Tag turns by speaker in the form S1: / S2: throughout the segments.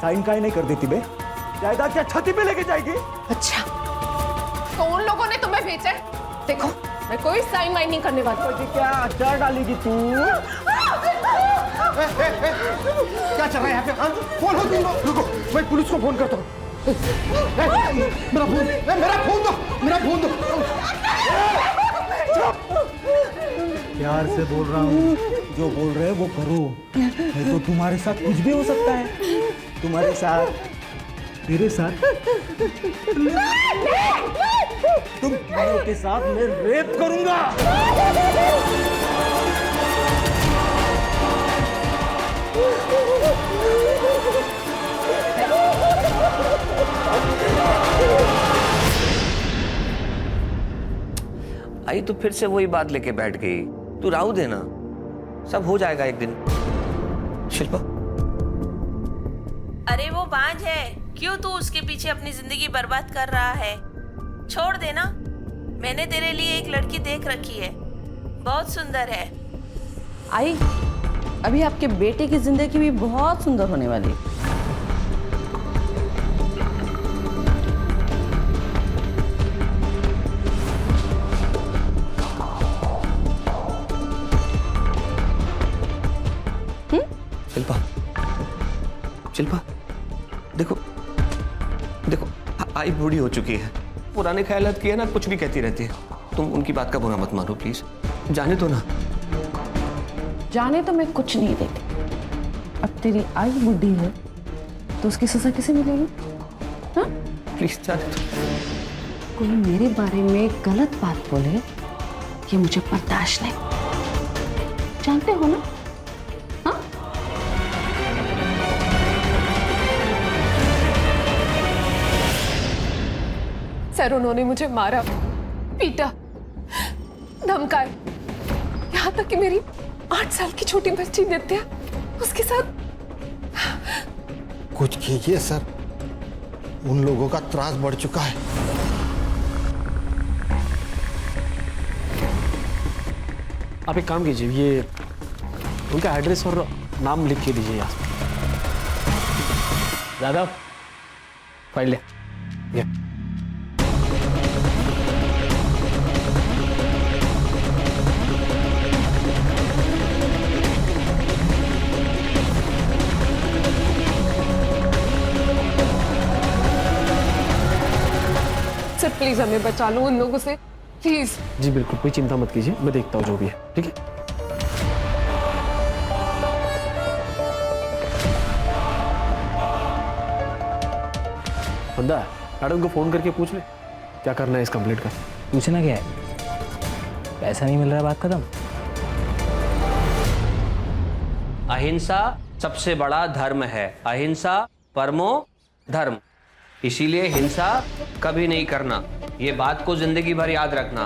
S1: Sign काहे नहीं कर देती बे? जायदाद क्या छाती पे लेके जाएगी?
S2: अच्छा, तो उन लोगों ने तुम्हें भेजा है? देखो, मैं कोई साइन वाइन नहीं करने वाली।
S1: जी क्या अचार डालेगी तू?
S3: क्या चल रहा है यहाँ पे? हाँ? फोन हो तुम लोग? रुको, मैं पुलिस को फोन करता हूँ। मेरा फोन दो, मेरा फोन दो।
S1: प्यार से बोल रहा हूँ, जो बोल रहे वो करो, नहीं तो तुम्हारे साथ कुछ भी हो सकता है। तुम्हारे साथ, तेरे साथ, तुम दोनों के साथ मैं रेप करूंगा।
S4: आई तो फिर से वही बात लेके बैठ गई। तू राहु देना, सब हो जाएगा एक दिन। शिल्पा,
S5: अरे वो बांझ है, क्यों तू उसके पीछे अपनी जिंदगी बर्बाद कर रहा है? छोड़ देना। मैंने तेरे लिए एक लड़की देख रखी है, बहुत सुंदर है।
S6: आई, अभी आपके बेटे की जिंदगी भी बहुत सुंदर होने वाली है।
S4: शिल्पा, शिल्पा, देखो देखो, आई बूढ़ी हो चुकी है, पुराने ख्यालात किए ना, कुछ भी कहती रहती है। तुम उनकी बात का बुरा मत मानो प्लीज, जाने दो ना।
S6: जाने तो मैं कुछ नहीं देती। अब तेरी आई बुढ़ी है तो उसकी सजा किसे मिलेगी? हाँ?
S4: प्लीज जाने दो।
S6: कोई मेरे बारे में गलत बात बोले ये मुझे बर्दाश्त नहीं। जानते हो ना? हाँ?
S2: सर, उन्होंने मुझे मारा, पीटा, धमकाए, यहाँ तक कि मेरी 8 साल की छोटी बच्ची नित्या, उसके साथ।
S3: कुछ कीजिए सर, उन लोगों का त्रास बढ़ चुका है।
S7: आप एक काम कीजिए, ये उनका एड्रेस और नाम लिख के दीजिए यहाँ। यादव, फाइल ले। ये
S2: सर प्लीज हमें बचा लो उन लोगों से, प्लीज।
S7: जी बिल्कुल, कोई चिंता मत कीजिए, मैं देखता हूँ जो भी है, ठीक है? बंदा, मैडम को फोन करके पूछ ले क्या करना है इस कंप्लेंट का।
S8: पूछना क्या है? पैसा नहीं मिल रहा है, बात खत्म।
S4: अहिंसा सबसे बड़ा धर्म है, अहिंसा परमो धर्म। इसीलिए हिंसा कभी नहीं करना, ये बात को जिंदगी भर याद रखना।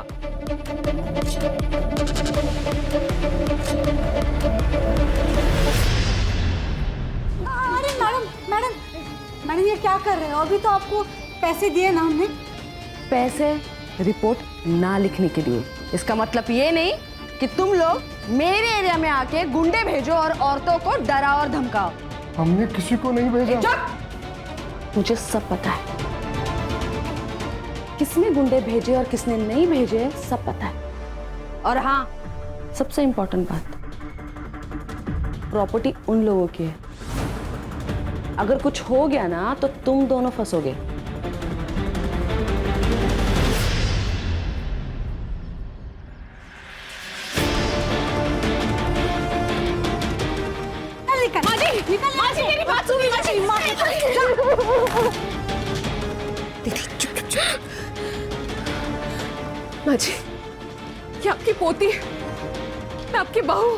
S9: अरे मैडम मैडम मैडम, ये क्या कर रहे हो? अभी तो आपको पैसे दिए ना हमने।
S6: पैसे रिपोर्ट ना लिखने के लिए। इसका मतलब ये नहीं कि तुम लोग मेरे एरिया में आके गुंडे भेजो और औरतों को डराओ और धमकाओ।
S3: हमने किसी को नहीं भेजा।
S6: चुप! मुझे सब पता है, किसने गुंडे भेजे और किसने नहीं भेजे सब पता है। और हाँ, सबसे इंपॉर्टेंट बात, प्रॉपर्टी उन लोगों की है। अगर कुछ हो गया ना तो तुम दोनों फंसोगे।
S2: माजी, मेरी बात सुनिए। माजी, ये आपकी पोती है, मैं आपकी बहू।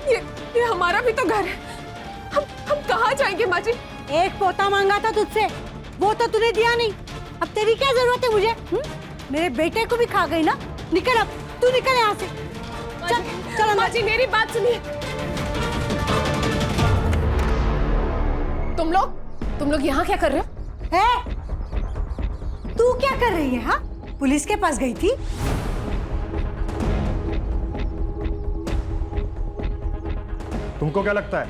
S2: ये हमारा भी तो घर है। हम कहाँ जाएंगे माजी?
S9: एक पोता मांगा था तुझसे, वो तो तूने दिया नहीं। अब तेरी क्या जरूरत है मुझे? मेरे बेटे को भी खा गई ना। निकल, अब तू निकल यहाँ से। चल चल।
S2: माजी, मेरी बात सुनिए। तुम लोग यहाँ क्या कर रहे हो?
S9: तू क्या कर रही है? हाँ, पुलिस के पास गई थी?
S3: तुमको क्या लगता है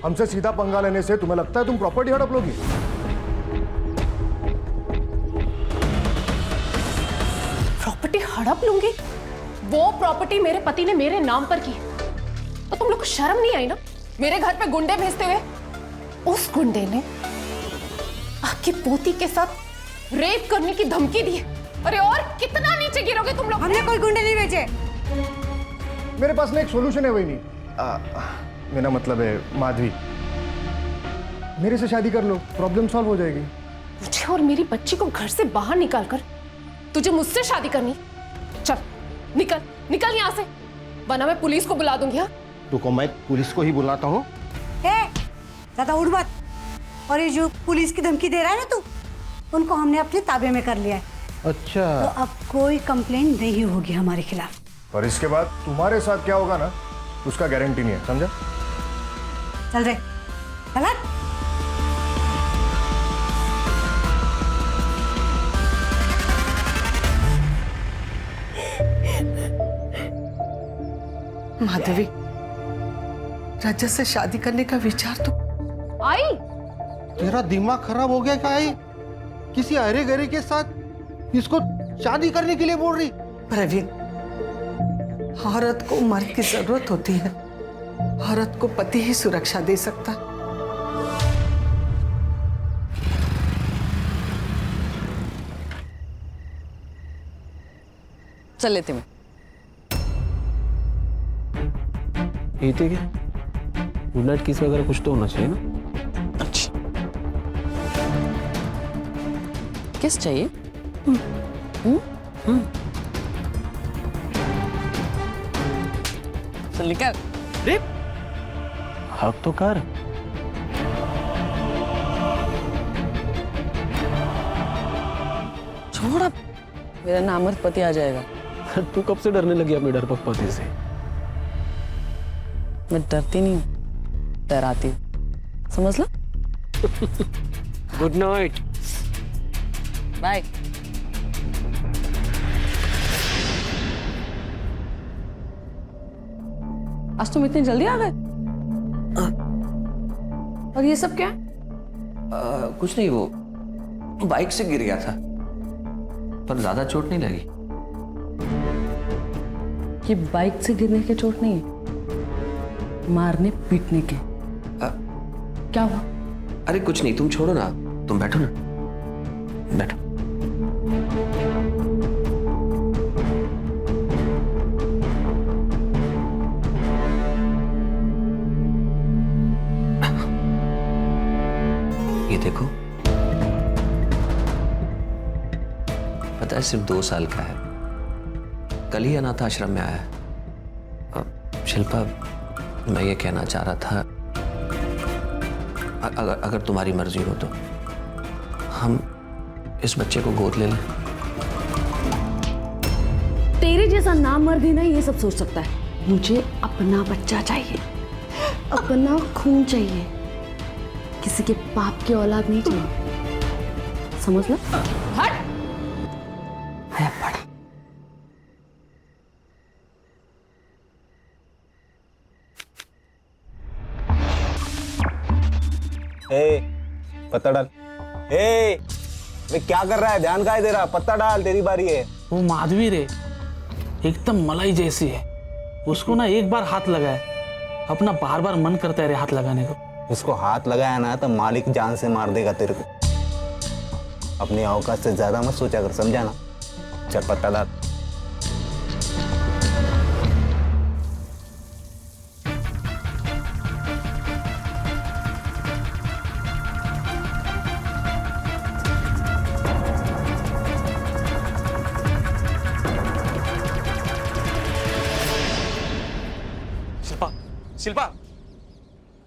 S3: हमसे सीधा पंगा लेने से तुम्हें लगता है तुम प्रॉपर्टी हड़प लोगी?
S2: प्रॉपर्टी हड़प लूंगी? वो प्रॉपर्टी मेरे पति ने मेरे नाम पर की है, तो तुम लोग को शर्म नहीं आई ना मेरे घर पे गुंडे भेजते हुए? उस गुंडे ने आपकी पोती के साथ रेप करने की धमकी दी है। अरे और कितना नीचे गिरोगे तुम लोग?
S9: हमने कोई गुंडे नहीं भेजे।
S3: मेरे पास ना एक सॉल्यूशन है, वही नहीं। मेरा मतलब है माधवी, मेरे से शादी कर लो, प्रॉब्लम सॉल्व हो जाएगी।
S2: मुझे और मेरी बच्ची को घर से बाहर निकाल कर तुझे मुझसे शादी करनी? चल निकल निकल यहाँ से, वरना मैं पुलिस को बुला दूंगी। हाँ
S3: रुको, मैं पुलिस को ही बुलाता हूँ।
S9: ज्यादा उड़ मत। और ये जो पुलिस की धमकी दे रहा है ना तू, उनको हमने अपने ताबे में कर लिया है।
S3: अच्छा,
S9: तो अब कोई कंप्लेंट नहीं होगी हमारे खिलाफ।
S3: और इसके बाद तुम्हारे साथ क्या होगा ना, उसका गारंटी नहीं है, समझा?
S9: चल रे, चल।
S10: माधवी, रजत से शादी करने का विचार तो
S2: आई।
S3: तेरा दिमाग खराब हो गया क्या? आई किसी अरे गरे के साथ इसको शादी करने के लिए बोल रही?
S10: प्रवीण, औरत को मर्द की जरूरत होती है, औरत को पति ही सुरक्षा दे सकता है।
S6: चल लेते मैं।
S7: ये थे क्या? गुड नाइट किस वगैरह कुछ तो होना चाहिए ना?
S6: अच्छा, किस चाहिए? चल निकल।
S7: हक तो कर।
S6: छोड़ अब, मेरा नामर्द पति आ जाएगा।
S7: तू कब से डरने लगी अपने डरपोक पति से?
S6: मैं डरती नहीं हूँ, डराती हूँ, समझ लो।
S7: Good night.
S6: बाय। आज तुम इतनी जल्दी आ गए? और ये सब क्या है?
S4: कुछ नहीं, वो बाइक से गिर गया था, पर ज्यादा चोट नहीं लगी।
S6: ये बाइक से गिरने के चोट नहीं है, मारने पीटने के। क्या हुआ?
S4: अरे कुछ नहीं, तुम छोड़ो ना, तुम बैठो ना, बैठो। ये देखो, पता है सिर्फ 2 साल का है, कल ही अनाथ आश्रम में आया है। शिल्पा, मैं ये कहना चाह रहा था, अगर तुम्हारी मर्जी हो तो हम इस बच्चे को गोद ले लें।
S6: तेरे जैसा नामर्द ही ना ये सब सोच सकता है। मुझे अपना बच्चा चाहिए, अपना खून चाहिए, किसी के बाप की औलाद नहीं चाहिए, समझ लो। हट। है पड़ा।
S1: पत्ता डाल। क्या कर रहा है? ध्यान का दे रहा? पत्ता डाल, तेरी बारी है।
S11: वो माधवी रे, एकदम मलाई जैसी है, उसको ना एक बार हाथ लगाए, अपना बार बार मन करता है रे हाथ लगाने को।
S1: उसको हाथ लगाया ना तो मालिक जान से मार देगा तेरे को। अपनी औकात से ज्यादा मत सोचा कर, समझा ना? चल पत्ता डाल।
S7: शिल्पा, शिल्पा,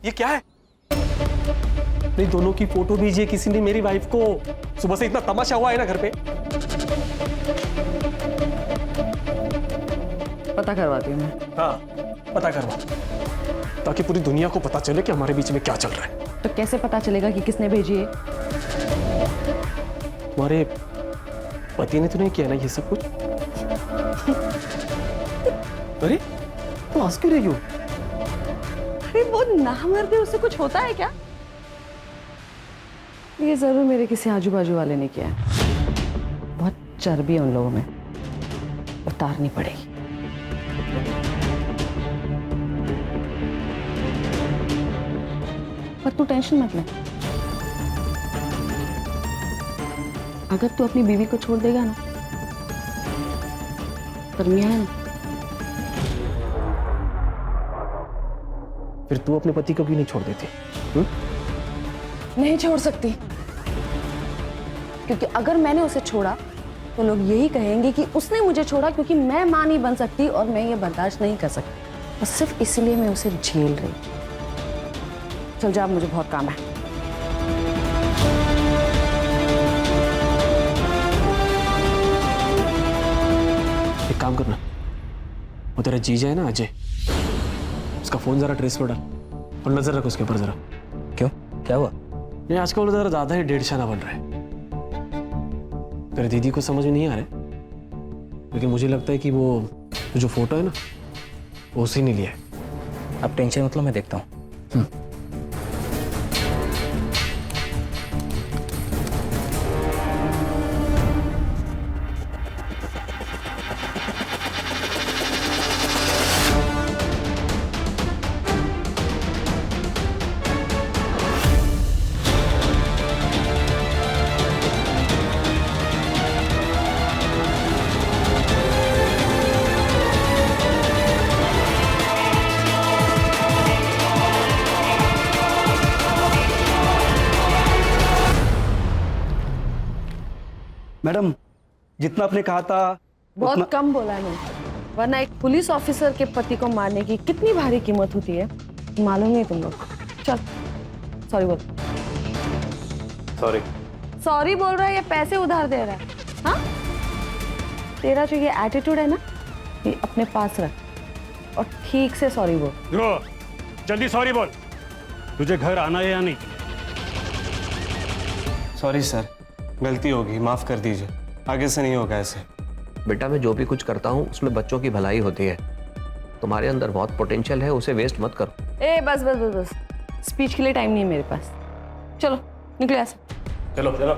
S7: ये क्या है? नहीं, दोनों की फोटो भेजिए किसी ने मेरी वाइफ को। सुबह से इतना तमाशा हुआ है ना घर पे।
S6: पता करवाती हूँ मैं।
S7: हाँ, पता करवा, ताकि पूरी दुनिया को पता चले कि हमारे बीच में क्या चल रहा है।
S6: तो कैसे पता चलेगा कि किसने भेजी है?
S7: तुम्हारे पति ने तो नहीं किया ना ये सब कुछ? अरे, तो हंस क्यों रही हो?
S9: अरे वो
S6: नामर्दी उससे कुछ होता है क्या? ये जरूर मेरे किसी आजू बाजू वाले ने किया है। बहुत चर्बी है उन लोगों में, उतारनी पड़ेगी। पर तू टेंशन मत ले, अगर तू अपनी बीवी को छोड़ देगा ना, परमिया है ना,
S7: फिर तू अपने पति को क्यों नहीं छोड़ देती?
S6: नहीं छोड़ सकती, क्योंकि अगर मैंने उसे छोड़ा तो लोग यही कहेंगे कि उसने मुझे छोड़ा, क्योंकि मैं मां नहीं बन सकती और मैं ये बर्दाश्त नहीं कर सकती। बस सिर्फ इसलिए मैं उसे झेल रही। चल जा, मुझे बहुत काम है।
S7: एक काम करना, वो तेरा जीजा है ना अजय, उसका फोन जरा ट्रेस पर डाल और नजर रख उसके ऊपर जरा।
S8: क्यों, क्या हुआ?
S7: नहीं, आजकल जरा ज्यादा ही डेढ़शाना बन रहा है। तेरी दीदी को समझ में नहीं आ रहा है, लेकिन मुझे लगता है कि वो जो फोटो है ना, वो उसी ने लिया है।
S8: अब टेंशन मतलब मैं देखता हूँ।
S1: मैडम, जितना आपने कहा था
S6: बहुत कम बोला है मैंने, वरना एक पुलिस ऑफिसर के पति को मारने की कितनी भारी कीमत होती है मालूम नहीं तुम लोग। चल, सॉरी बोल।
S7: सॉरी।
S6: सॉरी बोल रहा है या पैसे उधार दे रहा है? हाँ, तेरा जो ये एटीट्यूड है ना, ये अपने पास रख और ठीक से सॉरी बोल।
S12: जल्दी सॉरी बोल। तुझे घर आना है या नहीं?
S7: सॉरी सर, गलती होगी, माफ कर दीजिए, आगे से नहीं होगा ऐसे।
S4: बेटा, मैं जो भी कुछ करता हूँ उसमें बच्चों की भलाई होती है। तुम्हारे अंदर बहुत पोटेंशियल है, उसे वेस्ट मत करो।
S6: ए बस बस बस बस, स्पीच के लिए टाइम नहीं है मेरे पास। चलो निकले ऐसे।
S12: चलो चलो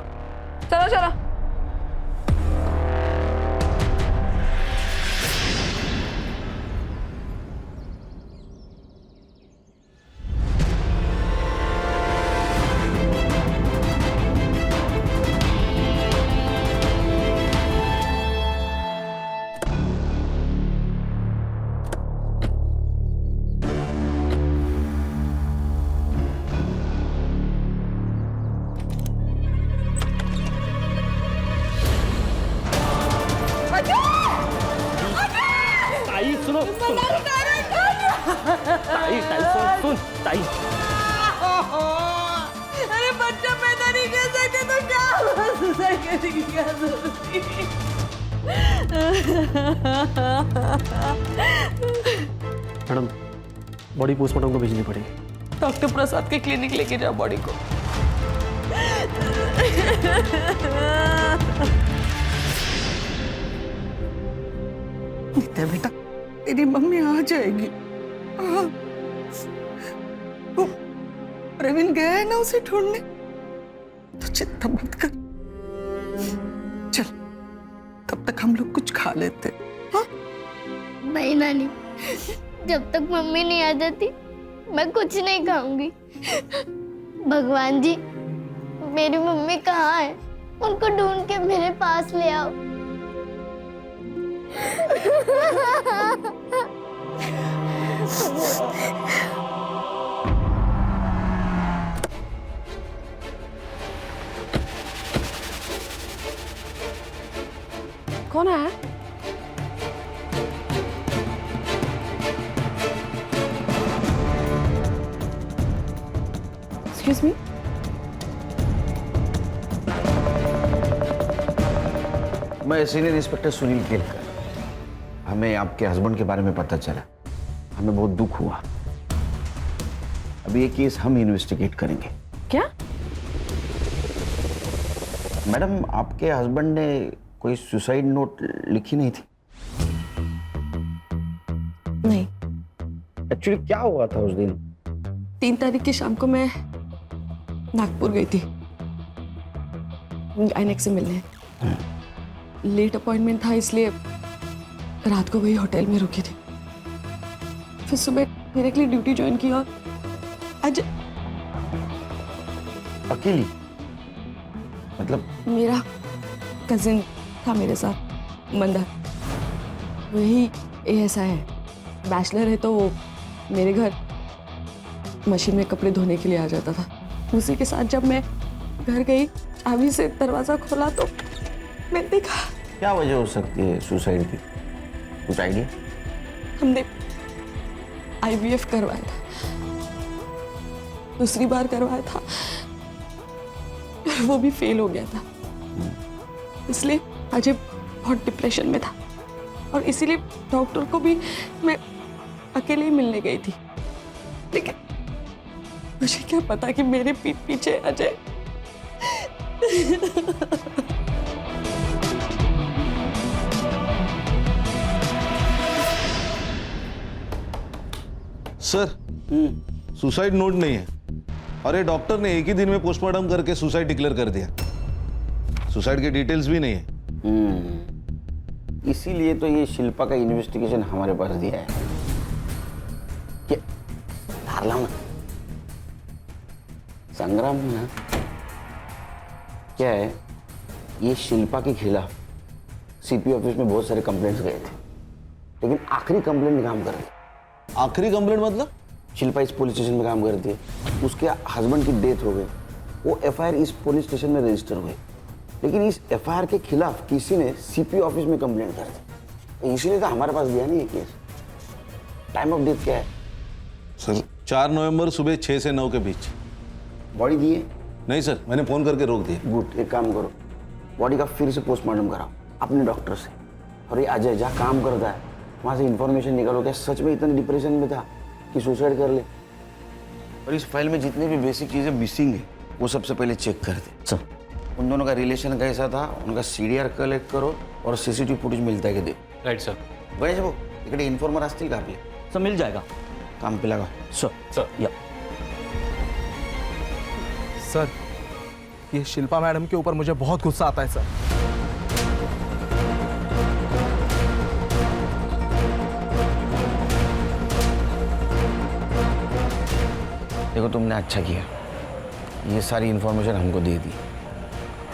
S6: चलो चलो।
S12: सुनो ताई, सुन ताई।
S9: अरे बच्चा पैदा नहीं कर सकते तो क्या सुसाइड करने की क्या जरूरत थी?
S7: मैडम, बॉडी पोस्टमार्टम को भेजनी पड़ेगी।
S6: डॉक्टर प्रसाद के क्लिनिक लेके जाओ बॉडी को।
S10: नित्या बेटा, तेरी मम्मी आ जाएगी। वो प्रवीण गया है ना उसे ढूंढने, तो चिंता मत कर। चल, तब तक हम लोग कुछ खा लेते। हाँ?
S13: नहीं नानी, जब तक मम्मी नहीं आ जाती मैं कुछ नहीं खाऊंगी। भगवान जी, मेरी मम्मी कहाँ है? उनको ढूंढ के मेरे पास ले आओ।
S6: कौन है? Excuse me.
S14: मैं सीनियर इंस्पेक्टर सुनील केलकर। हमें आपके हस्बैंड के बारे में पता चला, हमें बहुत दुख हुआ। अभी ये केस हम इन्वेस्टिगेट करेंगे।
S6: क्या?
S14: मैडम, आपके हस्बैंड ने कोई सुसाइड नोट लिखी नहीं थी?
S6: नहीं।
S14: एक्चुअली क्या हुआ था उस दिन,
S6: 3 तारीख की शाम को मैं नागपुर गई थी गायनेक से मिलने। लेट अपॉइंटमेंट था इसलिए रात को वही होटल में रुकी थी। फिर सुबह डायरेक्टली ड्यूटी ज्वाइन की और आज
S14: अकेली? मतलब
S6: मेरा कजिन था मेरे साथ, मंदार। वही ऐसा है, बैचलर है, तो वो मेरे घर मशीन में कपड़े धोने के लिए आ जाता था। उसी के साथ जब मैं घर गई, चाबी से दरवाजा खोला तो मैं देखा।
S14: क्या वजह हो सकती है सुसाइड की, कुछ आइडिया?
S6: हमने IVF करवाया था, दूसरी बार करवाया था, वो भी फेल हो गया था। इसलिए अजय बहुत डिप्रेशन में था और इसीलिए डॉक्टर को भी मैं अकेले ही मिलने गई थी। लेकिन मुझे क्या पता कि मेरे पीठ पीछे अजय
S15: सर, सुसाइड नोट नहीं है। अरे डॉक्टर ने एक ही दिन में पोस्टमार्टम करके सुसाइड डिक्लेयर कर दिया। सुसाइड की डिटेल्स भी नहीं है।
S14: इसीलिए तो ये शिल्पा का इन्वेस्टिगेशन हमारे पास दिया है। क्या धार लाऊं ना? संग्राम ना, क्या है, ये शिल्पा के खिलाफ CP ऑफिस में बहुत सारे कंप्लेंट्स गए थे, लेकिन आखिरी कंप्लेंट काम कर रही।
S15: आखिरी कंप्लेंट मतलब?
S14: शिल्पा इस पुलिस स्टेशन में काम करती है, उसके हस्बैंड की डेथ हो गई, वो FIR इस पुलिस स्टेशन में रजिस्टर हुई, लेकिन इस FIR के खिलाफ किसी ने CP ऑफिस में कंप्लेंट कर दी। इसीलिए तो हमारे पास गया नहीं ये केस। टाइम ऑफ डेथ क्या है
S15: सर? 4 नवंबर सुबह 6 से 9 के बीच।
S14: बॉडी दी है?
S15: नहीं सर, मैंने फोन करके रोक दिया।
S14: गुड, एक काम करो, बॉडी का फिर से पोस्टमार्टम कराओ अपने डॉक्टर से। और ये अजय जहाँ काम करता है वहाँ से इंफॉर्मेशन निकालो, क्या सच में इतने डिप्रेशन में था कि सुसाइड कर ले। और इस फाइल में जितनी भी बेसिक चीज़ें मिसिंग है वो सबसे पहले चेक कर दे। सर, उन दोनों का रिलेशन कैसा था, उनका CDR कलेक्ट करो और CCTV फुटेज मिलता है कि दे।
S7: Right sir.
S14: वैसे वो इकडे इन्फॉर्मर असतील का आपले?
S8: सर मिल जाएगा।
S14: काम पे लगा।
S8: सर या
S3: सर, ये शिल्पा मैडम के ऊपर मुझे बहुत गुस्सा आता है सर।
S14: देखो, तुमने अच्छा किया, ये सारी इन्फॉर्मेशन हमको दे दी।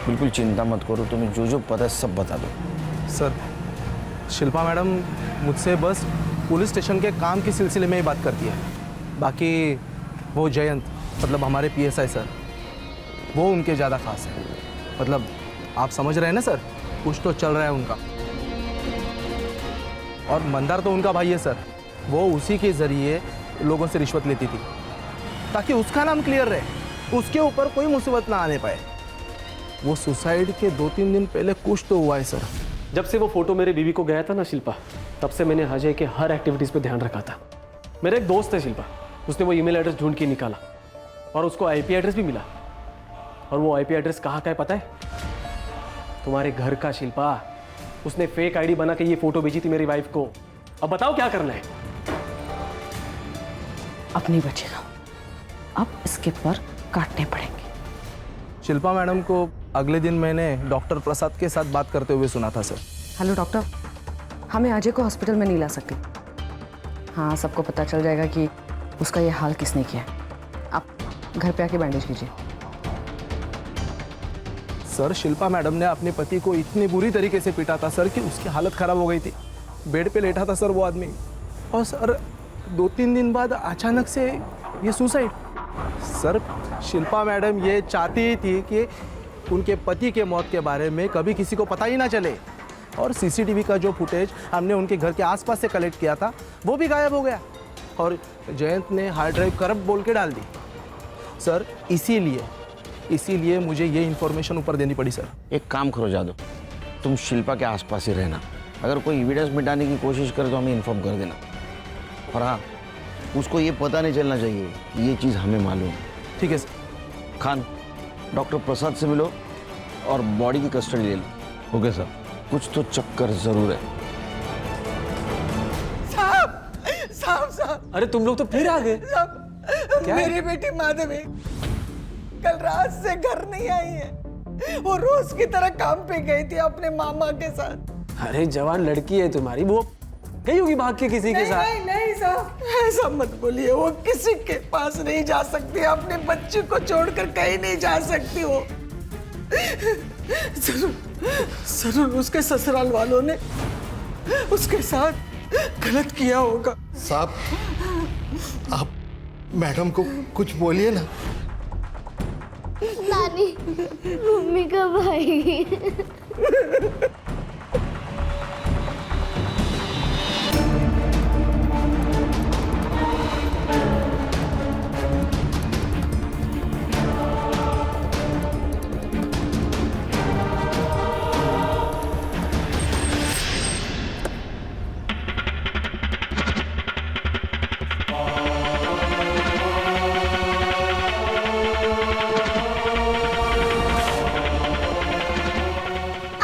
S14: बिल्कुल चिंता मत करो, तुम्हें जो जो पता है सब बता दो।
S3: सर, शिल्पा मैडम मुझसे बस पुलिस स्टेशन के काम के सिलसिले में ही बात करती है। बाकी वो जयंत, मतलब हमारे PSI सर, वो उनके ज़्यादा खास है। मतलब आप समझ रहे हैं ना सर, कुछ तो चल रहा है उनका। और मंदार तो उनका भाई है सर, वो उसी के ज़रिए लोगों से रिश्वत लेती थी ताकि उसका नाम क्लियर रहे, उसके ऊपर कोई मुसीबत ना आने पाए। वो सुसाइड के 2-3 दिन पहले कुछ तो हुआ है सर।
S7: जब से वो फोटो मेरे बीवी को गया था ना शिल्पा, तब से मैंने अजय के हर एक्टिविटीज पे ध्यान रखा था। मेरा एक दोस्त है शिल्पा, उसने वो ईमेल एड्रेस ढूंढ के निकाला और उसको IP एड्रेस भी मिला। और वो IP एड्रेस कहाँ का है पता है? तुम्हारे घर का। शिल्पा, उसने फेक ID बना के ये फोटो भेजी थी मेरी वाइफ को। अब बताओ क्या करना है?
S6: अपनी बचेगा, अब इसके पर काटने पड़ेंगे।
S3: शिल्पा मैडम को अगले दिन मैंने डॉक्टर प्रसाद के साथ बात करते हुए सुना था सर।
S6: हेलो डॉक्टर, हमें अजय को हॉस्पिटल में नहीं ला सकते। हाँ, सबको पता चल जाएगा कि उसका ये हाल किसने किया। आप घर पे आके बैंडेज कीजिए।
S3: सर, शिल्पा मैडम ने अपने पति को इतनी बुरी तरीके से पीटा था सर कि उसकी हालत खराब हो गई थी। बेड पे लेटा था सर वो आदमी। और सर 2-3 दिन बाद अचानक से ये सुसाइड। सर, शिल्पा मैडम ये चाहती थी कि उनके पति के मौत के बारे में कभी किसी को पता ही ना चले। और CCTV का जो फुटेज हमने उनके घर के आसपास से कलेक्ट किया था वो भी गायब हो गया। और जयंत ने हार्ड ड्राइव करप्ट बोल के डाल दी सर। इसीलिए मुझे ये इन्फॉर्मेशन ऊपर देनी पड़ी सर।
S14: एक काम करो जादव, तुम शिल्पा के आसपास ही रहना। अगर कोई एविडेंस मिटाने की कोशिश करे तो हमें इन्फॉर्म कर देना। और हाँ, उसको ये पता नहीं चलना चाहिए, ये चीज़ हमें मालूम है।
S3: ठीक है सर।
S14: खान, डॉक्टर प्रसाद से मिलो और बॉडी की कस्टडी ले लो।
S15: Okay sir.
S14: कुछ तो चक्कर जरूर है।
S7: अरे तुम लोग तो फिर आ गए।
S10: मेरी बेटी माधवी कल रात से घर नहीं आई है। वो रोज की तरह काम पे गई थी अपने मामा के साथ।
S7: अरे जवान लड़की है तुम्हारी, वो गई होगी भाग के किसी के साथ।
S10: नहीं नहीं साहब, ऐसा मत बोलिए। वो किसी के पास नहीं जा सकती, अपने बच्चे को छोड़कर कहीं नहीं जा सकती। वो जरूर उसके ससुराल वालों ने उसके साथ गलत किया होगा।
S16: साहब, आप मैडम को कुछ बोलिए ना।
S13: नानी, मम्मी कब आएगी?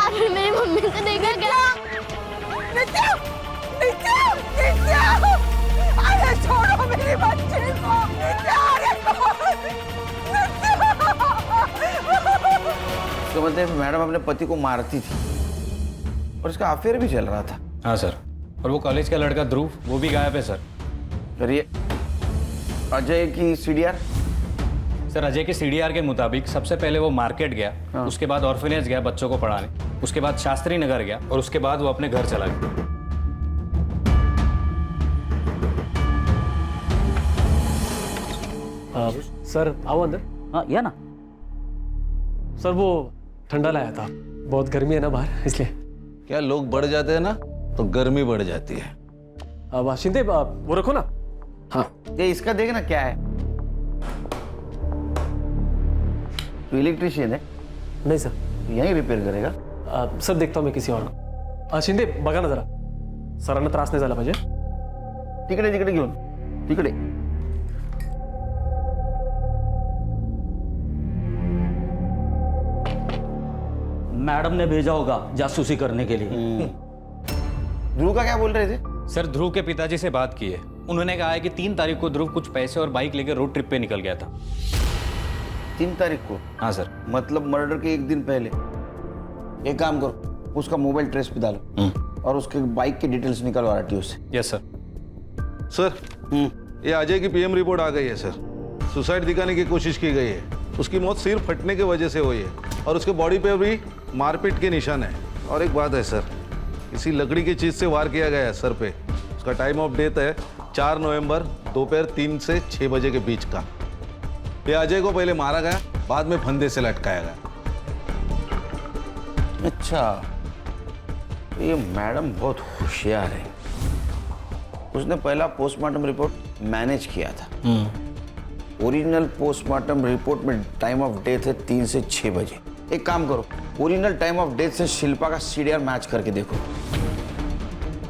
S13: आपने मेरी मम्मी को देखा क्या?
S10: नित्या, नित्या, नित्या, अरे छोड़ो मेरी बच्ची को। नित्या, अरे
S14: तो मतलब मैडम अपने पति को मारती थी और इसका अफेयर भी चल रहा था।
S8: हाँ सर, और वो कॉलेज का लड़का ध्रुव, वो भी गायब है सर।
S14: फिर ये अजय की सीडीआर?
S8: सर अजय के सीडीआर के मुताबिक सबसे पहले वो मार्केट गया, उसके बाद ऑर्फनेज गया बच्चों को पढ़ाने, उसके बाद शास्त्री नगर गया और उसके बाद वो अपने घर चला गया।
S7: सर आओ अंदर।
S8: हाँ या ना।
S7: सर वो ठंडा लाया था, बहुत गर्मी है ना बाहर, इसलिए।
S15: क्या लोग बढ़ जाते हैं ना तो गर्मी बढ़ जाती है।
S7: अब शिंदे वो रखो ना। हाँ
S14: ये इसका देखना क्या है। तो इलेक्ट्रिशियन है?
S7: नहीं सर।
S14: यहीं रिपेयर करेगा?
S7: सर देखता हूँ मैं किसी और को। शिंदे बघा ना जरा, सरांना त्रास नाही झाला पाहिजे।
S14: तिकडे तिकडे घेऊन, तिकडे।
S8: मैडम ने भेजा होगा जासूसी करने के लिए।
S14: ध्रुव का क्या बोल रहे थे?
S8: सर ध्रुव के पिताजी से बात की है, उन्होंने कहा है कि 3 तारीख को ध्रुव कुछ पैसे और बाइक लेकर रोड ट्रिप पे निकल गया था।
S14: 3 तारीख को?
S8: हाँ सर।
S14: मतलब मर्डर के एक दिन पहले। एक काम करो, उसका मोबाइल ट्रेस पे डालो और उसके बाइक की डिटेल्स निकालो आरटीओ से।
S8: Yes sir.
S15: सर ये अजय की पीएम रिपोर्ट आ गई है सर। सुसाइड दिखाने की कोशिश की गई है। उसकी मौत सिर फटने की वजह से हुई है और उसके बॉडी पे भी मारपीट के निशान है। और एक बात है सर, किसी लकड़ी की चीज से वार किया गया है सर पे। उसका टाइम ऑफ डेथ है 4 नवंबर दोपहर 3 से 6 बजे के बीच का। ये अजय को पहले मारा गया, बाद में फंदे से लटकाया गया।
S14: अच्छा, तो ये मैडम बहुत होशियार है। उसने पहला पोस्टमार्टम रिपोर्ट मैनेज किया था। ओरिजिनल पोस्टमार्टम रिपोर्ट में टाइम ऑफ डेथ है 3 से 6 बजे। एक काम करो, ओरिजिनल टाइम ऑफ डेथ से शिल्पा का सीडीआर मैच करके देखो।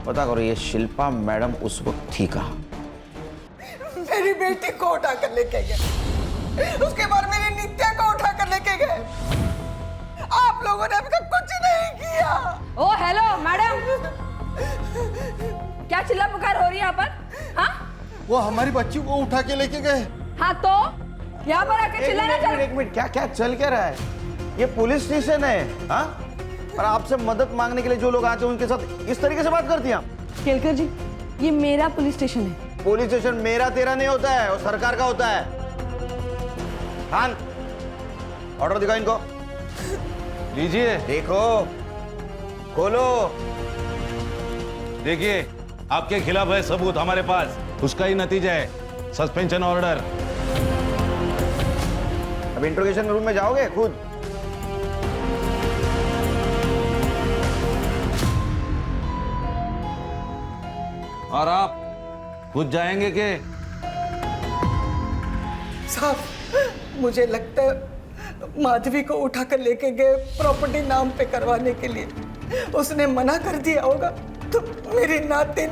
S14: पता करो ये शिल्पा मैडम उस वक्त थी कहाँ।
S10: मेरी बेटी को उठा कर लेके गए, उसके बाद मेरी नित्या को उठा कर लेके गए। आप लोगों ने अभी तक कुछ नहीं किया।
S17: ओ हेलो मैडम, क्या चिल्ला पुकार हो रही है यहाँ पर? हाँ
S16: वो हमारी बच्ची को उठा के लेके गए।
S17: हाँ तो यहाँ पर आकर चिल्लाना चल।
S14: एक मिनट, क्या क्या चल क्या रहा है? ये पुलिस स्टेशन है। हाँ, और आपसे मदद मांगने के लिए जो लोग आते हैं उनके साथ इस तरीके से बात करती हैं आप?
S6: केलकर जी, ये मेरा पुलिस स्टेशन है।
S14: पुलिस स्टेशन मेरा तेरा नहीं होता है, वो सरकार का होता है। खान, ऑर्डर दिखाओ इनको।
S15: लीजिए।
S14: देखो, खोलो।
S15: देखिए, आपके खिलाफ है सबूत हमारे पास, उसका ही नतीजा है सस्पेंशन ऑर्डर।
S14: अब इंट्रोगेशन रूम में जाओगे खुद?
S15: और आप खुद जाएंगे के?
S10: साहब, मुझे लगता है माधवी को उठाकर लेके गए प्रॉपर्टी नाम पे करवाने के लिए। उसने मना कर दिया होगा तो मेरी नातिन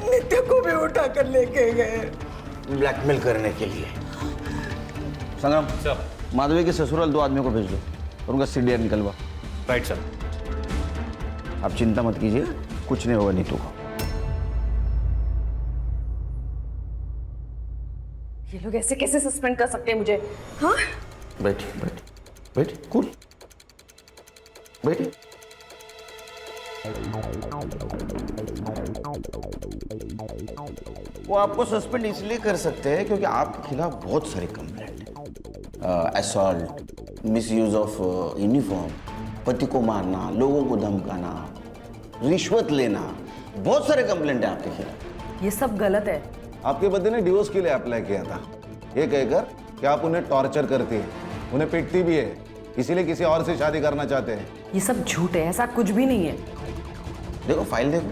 S10: नित्य को भी उठाकर लेके गए
S14: ब्लैकमेल करने के लिए। संग्राम, माधवी के ससुराल 2 आदमियों को भेज दो और उनका सीडीआर निकलवा।
S8: Right sir.
S14: आप चिंता मत कीजिए, कुछ नहीं होगा नीतू को।
S6: ये लोग ऐसे कैसे सस्पेंड कर सकते हैं मुझे? हाँ,
S14: बैठिए बैठिए बैठिए, कूल बैठिए। वो आपको सस्पेंड इसलिए कर सकते हैं क्योंकि आपके खिलाफ बहुत सारी कंप्लेंट है। असॉल्ट, मिसयूज ऑफ यूनिफॉर्म, पति को मारना, लोगों को धमकाना, रिश्वत लेना, बहुत सारे कंप्लेंट है आपके खिलाफ।
S6: ये सब गलत है।
S15: आपके पति ने डिवोर्स के लिए अप्लाई किया था, ये कहकर कि आप उन्हें टॉर्चर करती है, उन्हें पीटती भी है, इसीलिए किसी और से शादी करना चाहते हैं।
S6: ये सब झूठ है, ऐसा कुछ भी नहीं है।
S14: देखो फाइल देखो,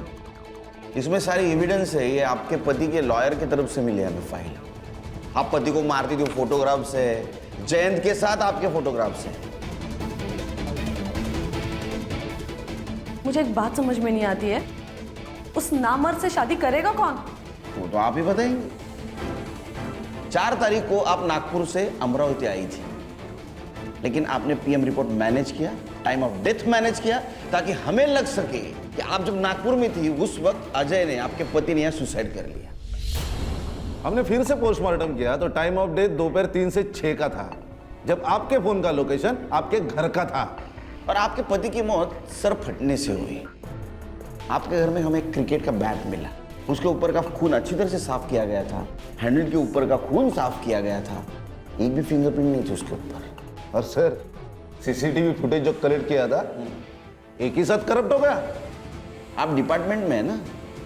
S14: इसमें सारी एविडेंस है। ये आपके पति के लॉयर की तरफ से मिली है हमें फाइल। आप पति को मारती थी, फोटोग्राफ से, जयंत के साथ आपके फोटोग्राफ से।
S6: मुझे एक बात समझ में नहीं आती है, उस नामर्द से शादी करेगा कौन?
S14: वो तो आप ही बताएंगे। 4 तारीख को आप नागपुर से अमरावती आई थी, लेकिन आपने पीएम रिपोर्ट मैनेज किया, टाइम ऑफ डेथ मैनेज किया, ताकि हमें लग सके कि आप जब नागपुर में थी उस वक्त अजय ने, आपके पति ने, यहाँ सुसाइड कर लिया।
S15: हमने फिर से पोस्टमार्टम किया तो टाइम ऑफ डेथ दोपहर 3 से 6 का था, जब आपके फोन का लोकेशन आपके घर का था।
S14: और आपके पति की मौत सर फटने से हुई। आपके घर में हमें क्रिकेट का बैट मिला, उसके ऊपर का खून अच्छी तरह से साफ किया गया था, हैंडल के ऊपर का खून साफ किया गया था, एक भी फिंगरप्रिंट नहीं थी उसके ऊपर।
S15: और सर सीसीटीवी फुटेज जो कलेक्ट किया था, एक ही साथ करप्ट हो गया।
S14: आप डिपार्टमेंट में है ना,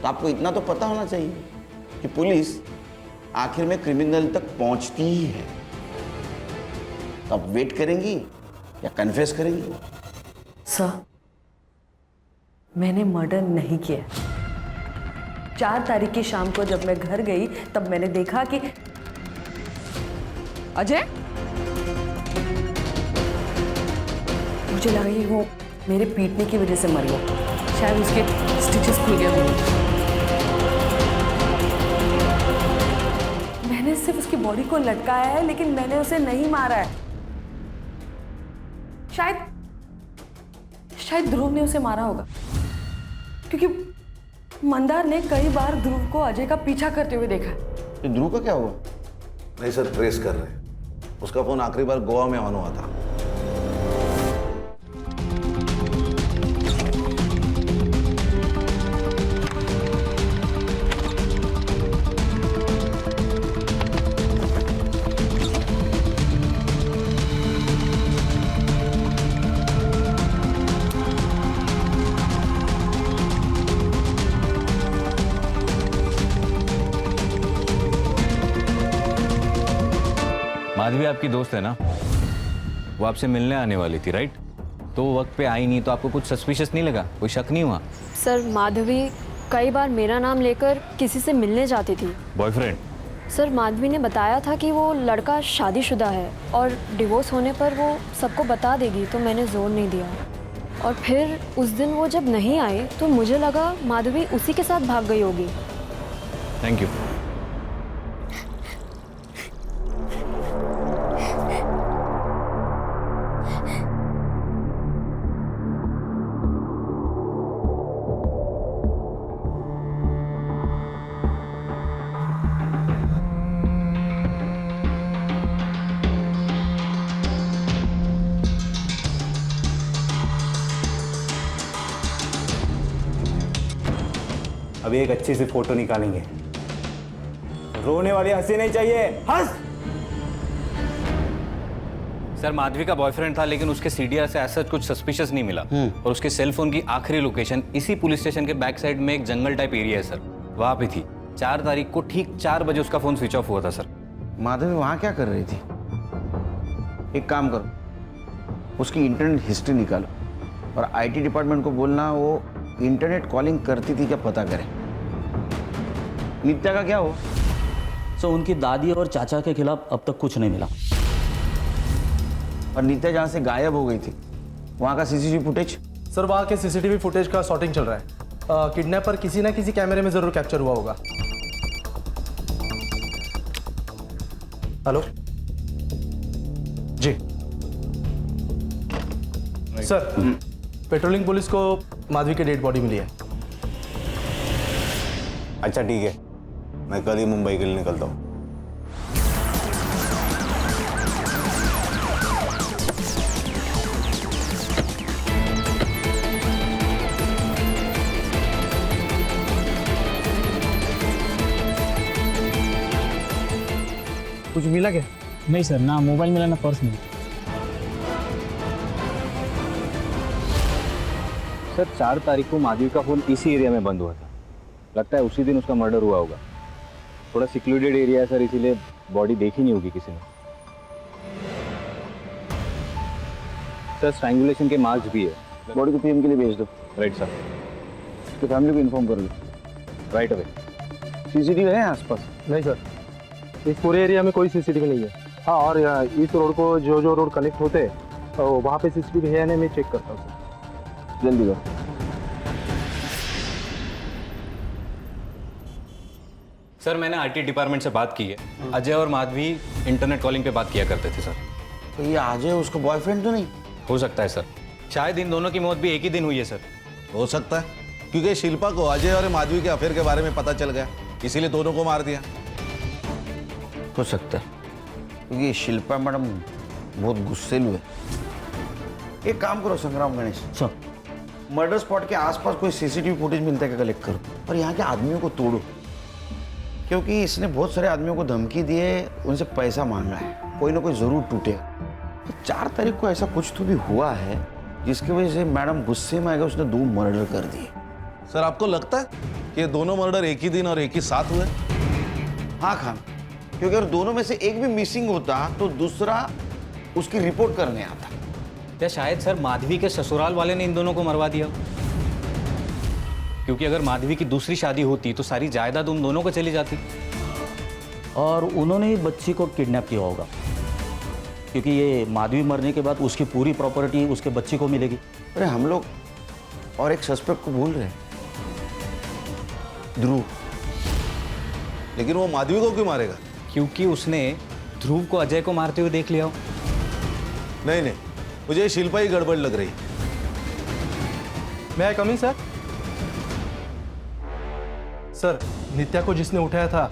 S14: तो आपको इतना तो पता होना चाहिए कि पुलिस आखिर में क्रिमिनल तक पहुंचती ही है। तो आप वेट करेंगी या कन्फेस करेंगी?
S6: सर, मैंने मर्डर नहीं किया। 4 तारीख की शाम को जब मैं घर गई तब मैंने देखा कि अजय, मुझे लगा कि वो मेरे पीटने की वजह से मर गया, शायद उसके स्टिचेस खुल गए होंगे। मैंने सिर्फ उसकी बॉडी को लटकाया है, लेकिन मैंने उसे नहीं मारा है। शायद ध्रुव ने उसे मारा होगा, क्योंकि मंदार ने कई बार ध्रुव को अजय का पीछा करते हुए देखा।
S14: तो ध्रुव का क्या हुआ?
S15: नहीं सर, ट्रेस कर रहे हैं। उसका फोन आखिरी बार गोवा में ऑन हुआ था।
S8: माधवी आपकी दोस्त है ना, वो आपसे मिलने आने वाली थी, राइट? तो वो वक्त पे आई नहीं तो आपको कुछ सस्पिशियस नहीं लगा? कोई शक नहीं हुआ?
S18: सर, माधवी कई बार मेरा नाम लेकर किसी से मिलने जाती थी।
S8: बॉयफ्रेंड?
S18: सर, माधवी ने बताया था कि वो लड़का शादीशुदा है और डिवोर्स होने पर वो सबको बता देगी, तो मैंने जोर नहीं दिया। और फिर उस दिन वो जब नहीं आई तो मुझे लगा माधवी उसी के साथ भाग गई होगी।
S8: Thank you.
S1: अभी एक अच्छी सी फोटो निकालेंगे। रोने वाली हंसी नहीं चाहिए, हंस।
S8: सर, माधवी का बॉयफ्रेंड था, लेकिन उसके सीडीआर से ऐसा कुछ सस्पिशियस नहीं मिला। और उसके सेल फोन की आखिरी लोकेशन इसी पुलिस स्टेशन के बैक साइड में एक जंगल टाइप एरिया है सर, वहां पे थी। 4 तारीख को ठीक 4 बजे उसका फोन स्विच ऑफ हुआ था सर।
S14: माधवी वहां क्या कर रही थी? एक काम करो, उसकी इंटरनेट हिस्ट्री निकालो और आईटी डिपार्टमेंट को बोलना वो इंटरनेट कॉलिंग करती थी क्या पता करें। नित्या का क्या हुआ?
S19: सो उनकी दादी और चाचा के खिलाफ अब तक कुछ नहीं मिला।
S14: और नित्या जहाँ से गायब हो गई थी वहाँ का सीसीटीवी फुटेज?
S3: सर, वहाँ के सीसीटीवी फुटेज का सॉर्टिंग चल रहा है। किडनैपर किसी ना किसी कैमरे में जरूर कैप्चर हुआ होगा। हेलो जी सर, पेट्रोलिंग पुलिस को माधवी की डेड बॉडी मिली है।
S20: अच्छा ठीक है, मैं कल ही मुंबई के लिए निकलता हूँ।
S3: कुछ मिला क्या?
S11: नहीं सर, ना मोबाइल मिला ना पर्स मिला।
S8: सर 4 तारीख को माधवी का फोन इसी एरिया में बंद हुआ था। लगता है उसी दिन उसका मर्डर हुआ होगा। थोड़ा सिक्योरिटेड एरिया है सर, इसीलिए बॉडी देखी नहीं होगी किसी ने। सर स्ट्रैंगुलेशन के मार्क्स भी है।
S14: बॉडी को पीएम के लिए भेज दो।
S8: Right sir.
S14: तो फैमिली को इन्फॉर्म कर लो।
S8: Right away.
S14: सीसीटीवी है आसपास?
S3: नहीं सर, इस पूरे एरिया में कोई सीसीटीवी नहीं है। हाँ, और इस रोड को जो रोड कनेक्ट होते हैं तो वहाँ पे सीसीटीवी है या नहीं, मैं चेक करता हूँ सर।
S14: जल्दी करो।
S8: सर मैंने आईटी डिपार्टमेंट से बात की है। अजय और माधवी इंटरनेट कॉलिंग पे बात किया करते थे सर।
S14: तो ये अजय उसका बॉयफ्रेंड तो नहीं?
S8: हो सकता है सर, शायद इन दोनों की मौत भी एक ही दिन हुई है सर।
S15: हो सकता है, क्योंकि शिल्पा को अजय और माधवी के अफेयर के बारे में पता चल गया, इसीलिए दोनों को मार दिया।
S14: हो सकता है, क्योंकि शिल्पा मैडम बहुत गुस्सेलू है। एक काम करो संग्राम गणेश सर, मर्डर स्पॉट के आसपास कोई सीसीटीवी फुटेज मिलता है क्या कलेक्ट करो, और यहाँ के आदमियों को तोड़ो, क्योंकि इसने बहुत सारे आदमियों को धमकी दी है, उनसे पैसा मांगा है, कोई ना कोई जरूर टूटेगा। तो 4 तारीख को ऐसा कुछ तो भी हुआ है जिसकी वजह से मैडम गुस्से में आएगा, उसने 2 मर्डर कर दिए।
S15: सर आपको लगता है कि ये दोनों मर्डर एक ही दिन और एक ही साथ हुए?
S14: हाँ खान, क्योंकि अगर दोनों में से एक भी मिसिंग होता तो दूसरा उसकी रिपोर्ट करने आता।
S8: या शायद सर माधवी के ससुराल वाले ने इन दोनों को मरवा दिया, क्योंकि अगर माधवी की दूसरी शादी होती तो सारी जायदाद उन दोनों को चली जाती।
S19: और उन्होंने ही बच्ची को किडनैप किया होगा, क्योंकि ये माधवी मरने के बाद उसकी पूरी प्रॉपर्टी उसके बच्ची को मिलेगी।
S14: अरे हम लोग और एक सस्पेक्ट को भूल रहे हैं, ध्रुव।
S15: लेकिन वो माधवी को क्यों मारेगा?
S8: क्योंकि उसने ध्रुव को अजय को मारते हुए देख लिया हो।
S15: नहीं नहीं, मुझे शिल्पा ही गड़बड़ लग रही।
S3: मैं कमिंग सर? सर नित्या को जिसने उठाया था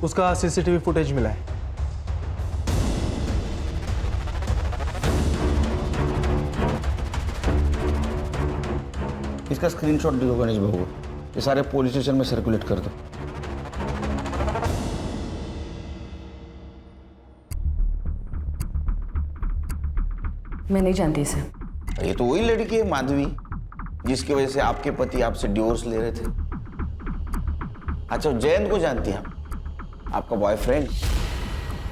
S3: उसका सीसीटीवी फुटेज मिला है।
S14: इसका स्क्रीनशॉट दो गणेश बाबू, ये सारे पुलिस स्टेशन में सर्कुलेट कर दो।
S6: मैं नहीं जानती इसे।
S14: ये तो वही लड़की है माधवी, जिसकी वजह से आपके पति आपसे डिवोर्स ले रहे थे। अच्छा, जयंत को जानती हैं आप? आपका बॉयफ्रेंड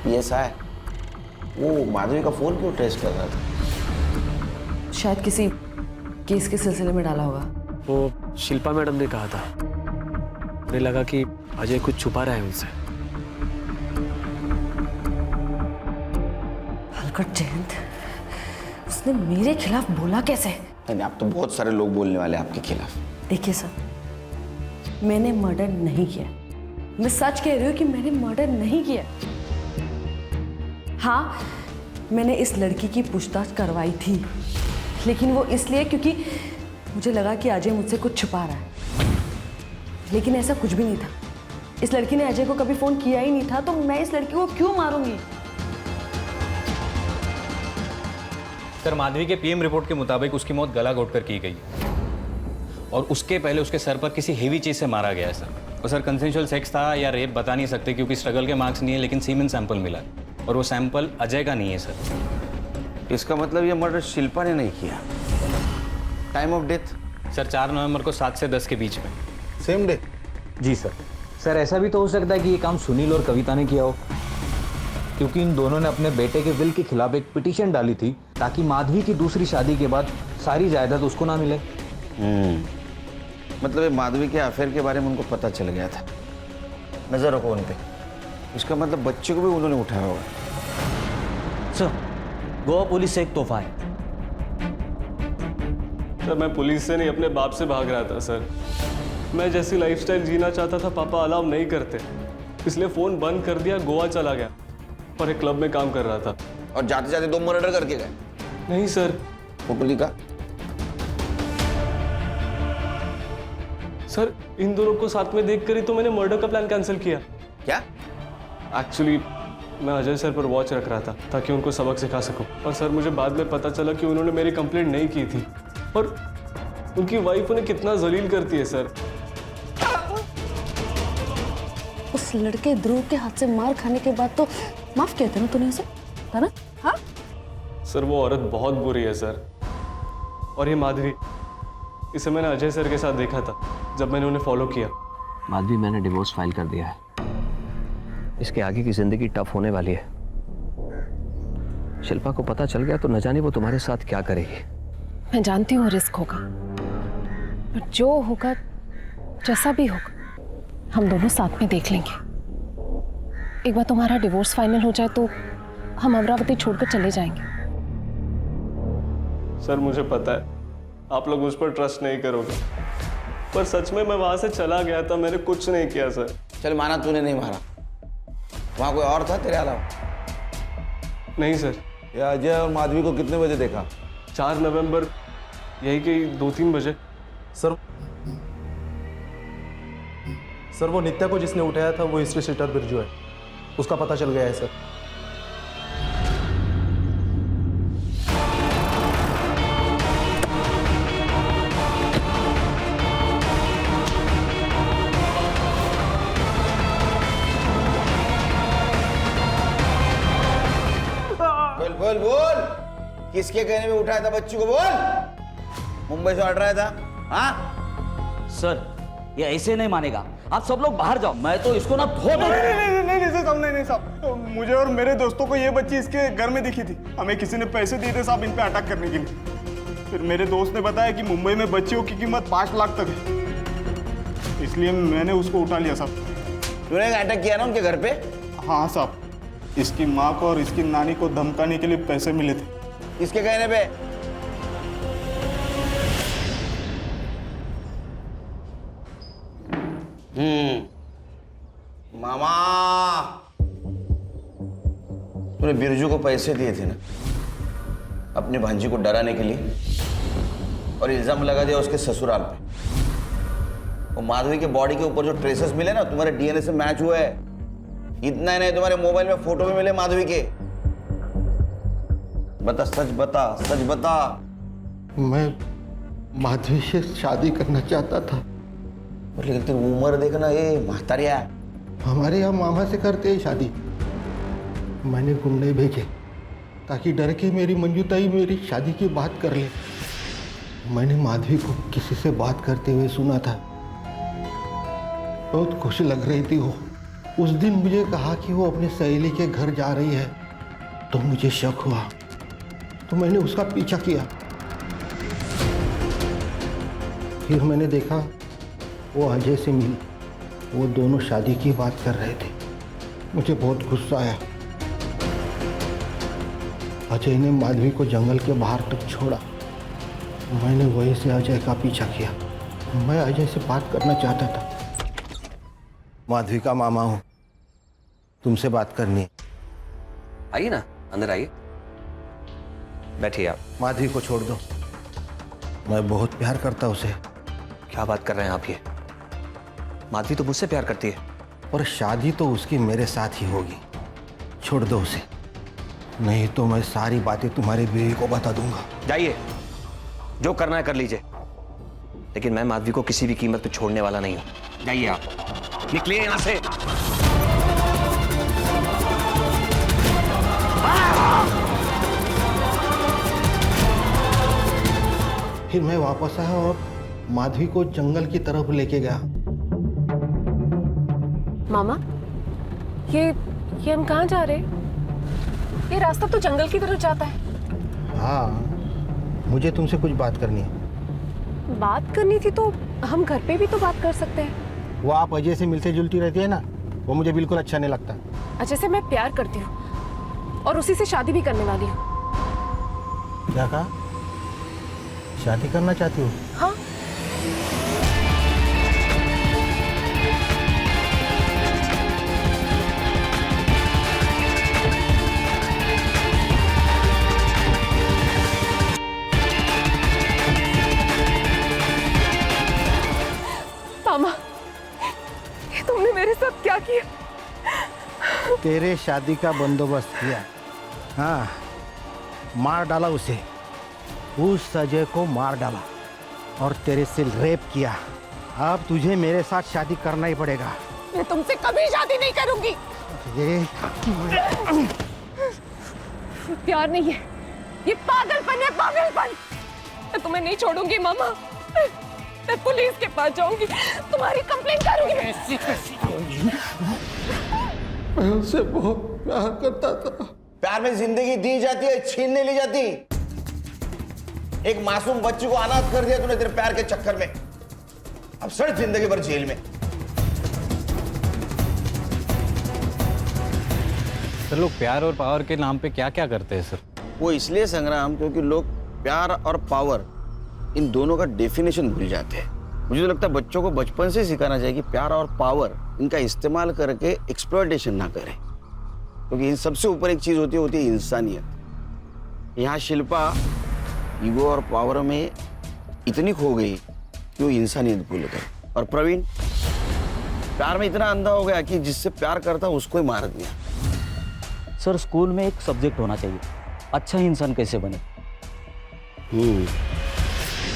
S14: PSI, वो माधवी का फोन क्यों ट्रेस कर रहा था?
S6: शायद किसी केस के सिलसिले में डाला होगा।
S7: वो शिल्पा मैडम ने कहा था, मुझे लगा कि अजय कुछ छुपा रहा है उनसे।
S6: हलकट जयंत, उसने मेरे खिलाफ बोला कैसे?
S14: नहीं, आप तो बहुत सारे लोग बोलने वाले आपके खिलाफ।
S6: देखिए सर, मैंने मर्डर नहीं किया। मैं सच कह रही हूँ कि मैंने मर्डर नहीं किया। हाँ, मैंने इस लड़की की पूछताछ करवाई थी, लेकिन वो इसलिए क्योंकि मुझे लगा कि अजय मुझसे कुछ छुपा रहा है, लेकिन ऐसा कुछ भी नहीं था। इस लड़की ने अजय को कभी फोन किया ही नहीं था, तो मैं इस लड़की को क्यों मारूंगी?
S8: सर माधवी के PM रिपोर्ट के मुताबिक उसकी मौत गला घोटकर की गई और उसके पहले उसके सर पर किसी हेवी चीज से मारा गया है सर। और सर कंसेंशुअल सेक्स था या रेप बता नहीं सकते, क्योंकि स्ट्रगल के मार्क्स नहीं है, लेकिन सीमेन सैंपल मिला है और वो सैंपल अजय का नहीं है सर।
S14: इसका मतलब ये मर्डर शिल्पा ने नहीं किया। Time of death?
S8: सर 4 नवंबर को 7 से 10 के बीच में।
S15: Same day?
S20: जी सर। सर ऐसा भी तो हो सकता है कि ये काम सुनील और कविता ने किया हो, क्योंकि इन दोनों ने अपने बेटे के विल के खिलाफ एक पिटीशन डाली थी ताकि माधवी की दूसरी शादी के बाद सारी जायदाद उसको ना मिले।
S14: मतलब ये माधवी के अफेयर के बारे में उनको पता चल गया था। नजर रखो उन पे। इसका मतलब बच्चे को भी उन्होंने उठाया होगा।
S19: सर गोवा पुलिस से एक तोहफा है।
S7: सर मैं पुलिस से नहीं, अपने बाप से भाग रहा था सर। मैं जैसी लाइफस्टाइल जीना चाहता था पापा अलाउ नहीं करते, इसलिए फोन बंद कर दिया, गोवा चला गया और एक क्लब में काम कर रहा था।
S14: और जाते जाते 2 मर्डर करके गए?
S7: नहीं सर।
S14: पुपली का?
S7: सर इन दोनों को साथ में देखकर ही तो मैंने मर्डर का प्लान कैंसिल किया।
S14: क्या?
S7: एक्चुअली मैं अजय सर पर वॉच रख रहा था ताकि उनको सबक सिखा सकूं, और सर मुझे बाद में पता चला कि उन्होंने मेरी कंप्लेंट नहीं की थी और उनकी वाइफ उन्हें कितना जलील करती है सर।
S6: उस लड़के ध्रुव के हाथ से मार खाने के बाद तो माफ किया था ना तूने उसे, था ना? हाँ
S7: सर वो औरत बहुत बुरी है सर। और ये माधवी, इसे मैंने अजय सर के साथ देखा था जब मैंने उन्हें फॉलो किया।
S4: माधवी, मैंने डिवोर्स फाइल कर दिया है। इसके आगे की जिंदगी टफ होने वाली है। शिल्पा को पता चल गया तो न जाने वो तुम्हारे साथ क्या करेगी।
S2: मैं जानती हूँ रिस्क होगा, पर जो होगा, जैसा भी होगा, हम दोनों साथ में देख लेंगे। एक बार तुम्हारा डिवोर्स फाइनल हो जाए तो हम अमरावती छोड़कर चले जाएंगे।
S7: सर मुझे पता है आप लोग मुझ पर ट्रस्ट नहीं करोगे, पर सच में मैं वहां से चला गया था, मैंने कुछ नहीं किया सर।
S14: चल माना तूने नहीं मारा, वहां कोई और था तेरे अलावा?
S7: नहीं सर।
S15: ये अजय और माधवी को कितने बजे देखा?
S7: 4 नवंबर यही कि 2-3 बजे।
S3: सर वो नित्या को जिसने उठाया था वो हिस्ट्री सीटर बिरजू है, उसका पता चल गया है सर।
S14: बोल बोल बोल, किसके कहने में उठाया था बच्ची को? बोल, मुंबई से ऑर्डर आया था? हाँ
S19: सर ये ऐसे नहीं मानेगा, आप सब लोग बाहर जाओ, मैं तो इसको ना धो दूंगा।
S3: नहीं साहब, मुझे और मेरे दोस्तों को ये बच्ची इसके घर में दिखी थी। हमें किसी ने पैसे दिए थे साहब इन पे अटैक करने के लिए। फिर मेरे दोस्त ने बताया कि मुंबई में बच्चियों की कीमत 5 लाख तक है, इसलिए मैंने उसको उठा लिया साहब।
S14: तूने अटैक किया ना उनके घर पे?
S3: हाँ साहब, इसकी माँ को और इसकी नानी को धमकाने के लिए पैसे मिले थे।
S14: किसके कहने पे? मामा, तूने बिरजू को पैसे दिए थे ना अपनी भांजी को डराने के लिए, और इल्जाम लगा दिया उसके ससुराल पे। और माधवी के बॉडी के ऊपर जो ट्रेसेस मिले ना तुम्हारे डीएनए से मैच हुए हैं। इतना ही नहीं, तुम्हारे मोबाइल में फोटो भी मिले माधवी के। बता, सच बता, सच बता।
S16: मैं माधवी से शादी करना चाहता था।
S14: लेकिन तेरी उम्र देखना, ये महतारिया।
S16: हमारे यहाँ मामा से करते हैं शादी। मैंने गुंडे भेजे ताकि डर के मेरी मंजूताई मेरी शादी की बात कर ले। मैंने माधवी को किसी से बात करते हुए सुना था, बहुत खुश लग रही थी वो। उस दिन मुझे कहा कि वो अपनी सहेली के घर जा रही है, तो मुझे शक हुआ, तो मैंने उसका पीछा किया। फिर मैंने देखा वो अजय से मिली, वो दोनों शादी की बात कर रहे थे। मुझे बहुत गुस्सा आया। अजय ने माधवी को जंगल के बाहर तक छोड़ा। मैंने वहीं से अजय का पीछा किया। मैं अजय से बात करना चाहता था। माधवी का मामा हूं, तुमसे बात करनी है।
S4: आइए ना, अंदर आइए, बैठिए आप।
S16: माधवी को छोड़ दो, मैं बहुत प्यार करता उसे।
S4: क्या बात कर रहे हैं आप? ये माधवी तो मुझसे प्यार करती है।
S16: और शादी तो उसकी मेरे साथ ही होगी। छोड़ दो उसे, नहीं तो मैं सारी बातें तुम्हारी बीवी को बता दूंगा।
S4: जाइए, जो करना है कर लीजिए, लेकिन मैं माधवी को किसी भी कीमत पे छोड़ने वाला नहीं हूं। जाइए आप, निकलिए यहां से।
S16: फिर मैं वापस आया और माधवी को जंगल की तरफ लेके गया।
S2: मामा, ये हम कहाँ जा रहे हैं? ये रास्ता तो जंगल की तरफ जाता है।
S16: हाँ, मुझे तुमसे कुछ बात करनी है।
S2: बात करनी थी तो हम घर पे भी तो बात कर सकते हैं।
S16: वो आप अजय से मिलते जुलती रहती है ना, वो मुझे बिल्कुल अच्छा नहीं लगता।
S2: अजय से मैं प्यार करती हूँ और उसी से शादी भी करने वाली हूँ।
S16: क्या कहा? शादी करना चाहती हो?
S2: हाँ। मामा, ये तुमने मेरे साथ क्या किया?
S16: तेरे शादी का बंदोबस्त किया। हाँ, मार डाला उसे, उस अजय को मार डाला और तेरे से रेप किया। अब तुझे मेरे साथ शादी करना ही पड़ेगा।
S2: मैं तुमसे कभी शादी नहीं करूंगी। प्यार नहीं है, ये पागलपन है, पागलपन। मैं तुम्हें नहीं छोड़ूंगी मामा, मैं पुलिस के पास जाऊंगी, तुम्हारी कंप्लेंट करूंगी।
S16: मैं उससे बहुत प्यार करता था।
S14: प्यार में जिंदगी दी जाती है, छीन नहीं ली जाती। एक मासूम बच्ची को अनाथ कर दिया तूने तेरे प्यार के चक्कर में। अब सड़ जिंदगी भर जेल में।
S8: सर लोग प्यार और पावर के नाम पे क्या क्या करते हैं सर?
S14: वो इसलिए संग्राम क्योंकि लोग प्यार और पावर इन दोनों का डेफिनेशन भूल जाते हैं। मुझे तो लगता है बच्चों को बचपन से सिखाना चाहिए कि प्यार और पावर इनका इस्तेमाल करके एक्सप्लॉयटेशन ना करें, क्योंकि इन सबसे ऊपर एक चीज होती है इंसानियत। यहाँ शिल्पा ईगो और पावर में इतनी खो गई कि वो इंसानियत भूल गई। और प्रवीण प्यार में इतना अंधा हो गया कि जिससे प्यार करता उसको ही मार दिया।
S19: सर स्कूल में एक सब्जेक्ट होना चाहिए, अच्छा इंसान कैसे बने।